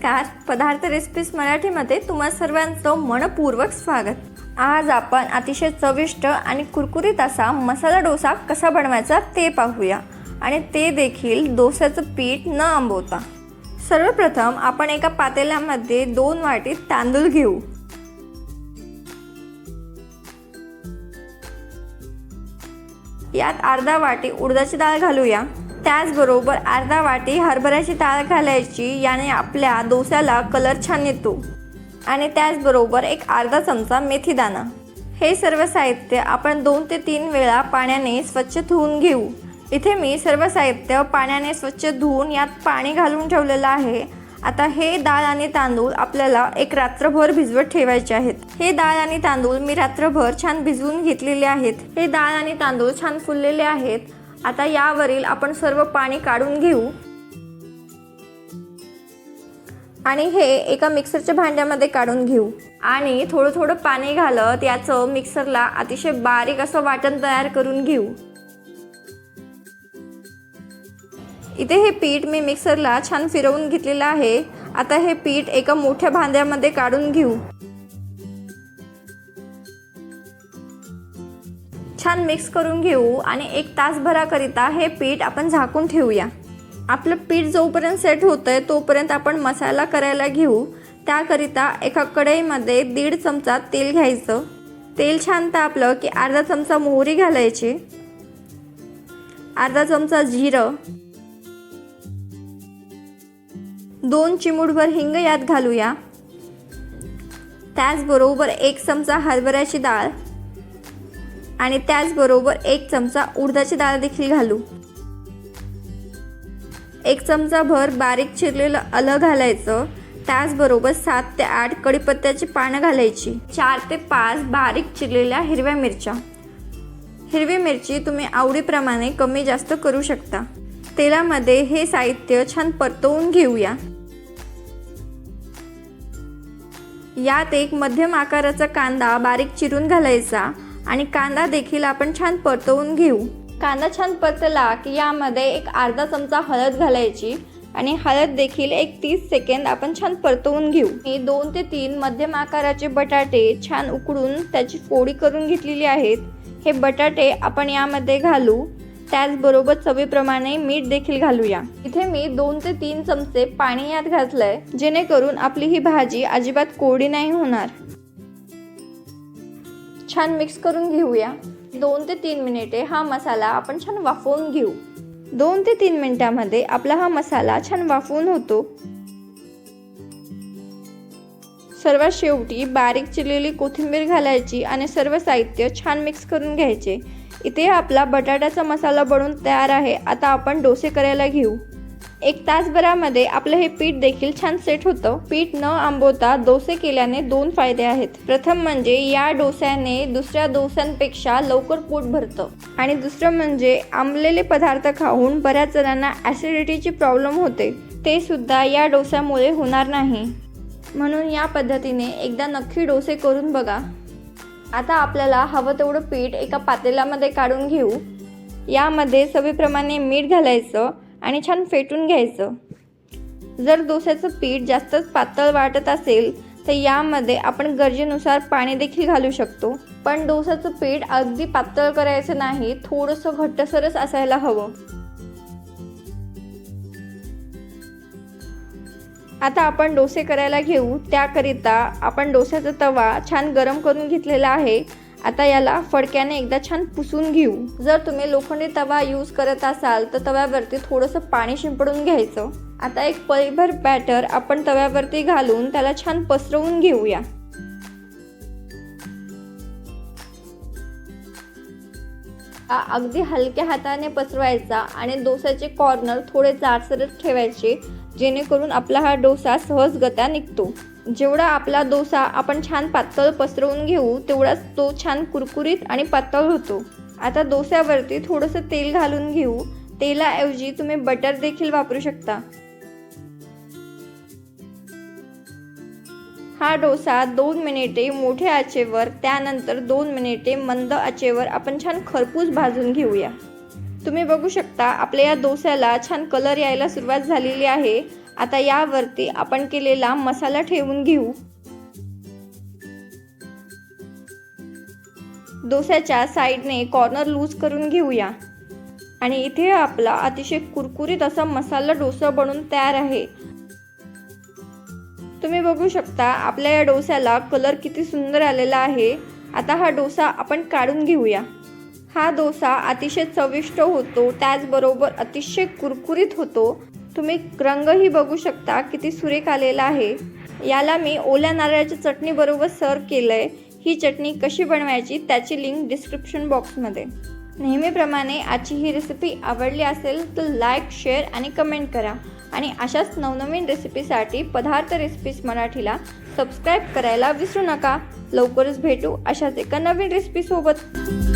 नमस्कार, पदार्थ रेसिपीज मराठीमध्ये तुम्हा सर्वांचं मनपूर्वक स्वागत। आज आपण अतिशय चविष्ट आणि कुरकुरीत असा मसाला डोसा कसा बनवायचा ते पाहूया आणि ते देखील डोस्याचं पीठ न आंबवता। सर्वप्रथम आपण एका पातेल्यामध्ये 2 वाटी तांदूळ घेऊ। यात अर्धा वाटी उडदाची डाळ घालूया। त्याचबरोबर अर्धा वाटी हरभऱ्याची डाळ घालायची, याने आपल्या डोस्याला कलर छान येतो। आणि त्याचबरोबर एक अर्धा चमचा मेथी दाणा। हे सर्व साहित्य आपण 2 ते 3 वेळा पाण्याने स्वच्छ धुवून घेऊ। इथे मी सर्व साहित्य पाण्याने स्वच्छ धुवून यात पाणी घालून ठेवलेलं आहे। आता हे डाळ आणि तांदूळ आपल्याला एक रात्रभर भिजवत ठेवायचे आहेत। हे डाळ आणि तांदूळ मी रात्रभर छान भिजवून घेतलेले आहेत। हे डाळ आणि तांदूळ छान फुललेले आहेत। आता यावरील आपण सर्व पाणी काढून घेऊ आणि हे एका मिक्सरच्या भांड्यामध्ये काढून घेऊ आणि थोडं पाणी घालत याचं मिक्सरला अतिशय बारीक असं वाटण तयार करून घेऊ। इथे हे पीठ मी मिक्सरला छान फिरवून घेतलेलं आहे। आता हे पीठ एका मोठ्या भांड्यामध्ये काढून घेऊ। छान मिक्स करून घेऊ आणि 1 तासभराकरिता हे पीठ आपण झाकून ठेवूया। आपलं पीठ जोपर्यंत सेट होतंय तोपर्यंत आपण मसाला करायला घेऊ। त्याकरिता एका कढईमध्ये 1.5 चमचा तेल घ्यायचं। तेल छान तापलं की अर्धा चमचा मोहरी घालायची, अर्धा चमचा जिरं, 2 चिमूटभर हिंग यात घालूया। त्याचबरोबर 1 चमचा हरभऱ्याची डाळ आणि त्याचबरोबर 1 चमचा उडदाची डाळ देखील घालू। 1 चमचा भर बारीक चिरलेलं आलं घालायचं। त्याचबरोबर 7 ते 8 कढीपत्त्याची पानं घालायची। 4 ते 5 बारीक चिरलेल्या हिरव्या मिरच्या। हिरवी मिरची तुम्ही आवडीप्रमाणे कमी जास्त करू शकता। तेलामध्ये हे साहित्य छान परतवून घेऊया। यात एक मध्यम आकाराचा कांदा बारीक चिरून घालायचा आणि कांदा देखील आपण छान परतवून घेऊ। कांदा छान परतला की यामध्ये एक अर्धा चमचा हळद घालायची आणि हळद देखील एक 30 सेकंद आपण छान परतवून घेऊ। मी 2 ते 3 मध्यम आकाराचे बटाटे छान उकडून त्याची फोडी करून घेतलेली आहेत। हे बटाटे आपण यामध्ये घालू। त्याचबरोबर चवीप्रमाणे मीठ देखील घालूया। इथे मी 2 ते 3 चमचे पाणी यात घातलंय, जेणेकरून आपली ही भाजी अजिबात कोरडी नाही होणार। छान मिक्स करून घेऊया। 2 ते 3 मिनिटे हा मसाला आपण छान वाफवून घेऊ। 2 ते 3 मिनिटांमध्ये आपला हा मसाला छान वाफवून होतो। सर्वात शेवटी बारीक चिरलेली कोथिंबीर घालायची आणि सर्व साहित्य छान मिक्स करून घ्यायचे। इथे आपला बटाट्याचा मसाला बनवून तयार आहे। आता आपण डोसे करायला घेऊ। 1 तासभरामध्ये आपलं हे पीठ देखील छान सेट होतं। पीठ न आंबवता डोसे केल्याने 2 फायदे आहेत। प्रथम म्हणजे या डोस्याने दुसऱ्या डोस्यांपेक्षा लवकर पोट भरतं आणि दुसरं म्हणजे आंबलेले पदार्थ खाऊन बऱ्याच जणांना ॲसिडिटीची प्रॉब्लेम होते, ते सुद्धा या डोस्यामुळे होणार नाही। म्हणून या पद्धतीने एकदा नक्की डोसे करून बघा। आता आपल्याला हवं तेवढं पीठ एका पातेल्यामध्ये काढून घेऊ। यामध्ये चवीप्रमाणे मीठ घालायचं आणि छान फेटून घ्यायचं। जर डोस्याचं पीठ जास्तच पातळ वाटत असेल तर यामध्ये आपण गरजेनुसार पाणी देखील घालू शकतो, पण डोस्याचं पीठ अगदी पातळ करायचं नाही, थोडंसं घट्टसरच असायला हवं। आता आपण डोसे करायला घेऊ। त्याकरिता आपण डोस्याचा तवा छान गरम करून घेतलेला आहे। आता याला फडक्याने एकदा छान पुसून घेऊ। जर तुम्ही लोखंडी तवा यूज करत असाल तर तव्यावरती थोडंसं पाणी शिंपडून घ्यायचं। आता एक पळीभर बॅटर आपण तव्यावरती घालून त्याला छान पसरवून घेऊया। अगदी हलक्या हाताने पसरवायचा आणि डोस्याचे कॉर्नर थोडे जाडसरच ठेवायचे, जेणेकरून आपला हा डोसा सहजगत्या निघतो। जेवढा आपला डोसा आपण छान पातळ पसरवून घेऊ तेवढाच तो छान कुरकुरीत आणि पातळ होतो। आता डोस्यावरती थोडंसं तेल घालून घेऊ। तेलाऐवजी तुम्ही बटर देखील वापरू शकता। हा डोसा 2 मिनिटे मोठ्या आचेवर, त्यानंतर 2 मिनिटे मंद आचेवर आपण छान खरपूस भाजून घेऊया। तुम्ही बघू शकता आपल्या या डोस्याला छान कलर यायला सुरुवात झालेली आहे। आता यावरती आपण केलेला मसाला ठेवून घेऊ। डोस्याच्या साईडने कॉर्नर लूज करून घेऊया आणि इथे आपला अतिशय कुरकुरीत असा मसाला डोसा बनून तयार आहे। तुम्ही बघू शकता आपल्या या डोस्याला कलर किती सुंदर आलेला आहे। आता हा डोसा आपण काढून घेऊया। हा डोसा अतिशय चविष्ट होतो, त्याचबरोबर अतिशय कुरकुरीत होतो। तुम्ही रंगही बघू शकता किती सुरेख आलेला आहे। याला मी ओल्या नारळाच्या चटणी बरोबर सर्व केलंय। ही चटणी कशी बनवायची त्याची लिंक डिस्क्रिप्शन बॉक्समध्ये। नेहमीप्रमाणे आजची ही रेसिपी आवडली असेल तर लाईक, शेअर आणि कमेंट करा आणि अशाच नवनवीन रेसिपीसाठी पदार्थ रेसिपीज मराठीला सबस्क्राईब करायला विसरू नका। लवकरच भेटू अशाच एका नवीन रेसिपी सोबत।